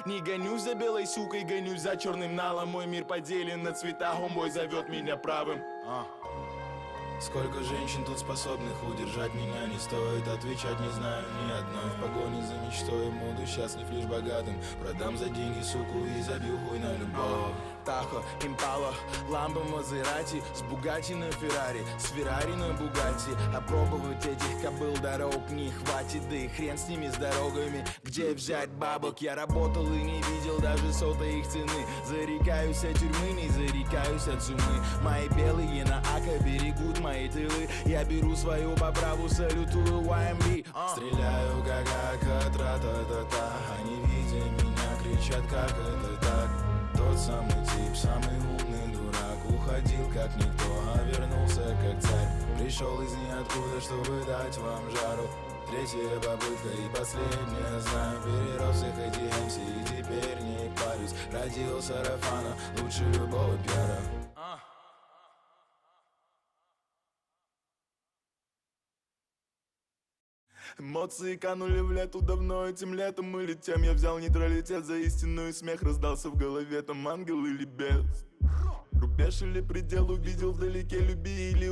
Не гонюсь за белой сукой, гонюсь за черным налом. Мой мир поделен на цвета, homeboy зовет меня правым. Сколько женщин тут способных удержать меня? Не стоит отвечать, не знаю ни одной. В погоне за мечтой буду счастлив лишь богатым. Продам за деньги суку и забью хуй на любовь. Тахо, Импала, Ламбо, Мазерати, с Бугатти на Феррари, с Феррари на Бугатти. Опробовать этих кобыл дорог не хватит, да и хрен с ними, с дорогами. Где взять бабок? Я работал и не видел даже сотой их цены. Зарекаюсь от тюрьмы, не зарекаюсь от суммы. Мои белые на АК берегут мои тылы. Я беру свою по праву, салютую YMB. Стреляю как ака, тра-та-та-та. Они, видя меня, кричат, как это так? Тот самый тип, самый умный дурак. Уходил как никто, а вернулся как царь. Пришел из ниоткуда, чтобы дать вам жару. Третья попытка и последняя, знаю. Перерос всех эти МС и теперь не парюсь. Радио сарафана лучше любого пиара. Эмоции канули в лету давно, этим летом мы летим. Я взял нейтралитет за истину, и смех раздался в голове. Там ангел или бес, рубеж или предел, увидел вдалеке, люби или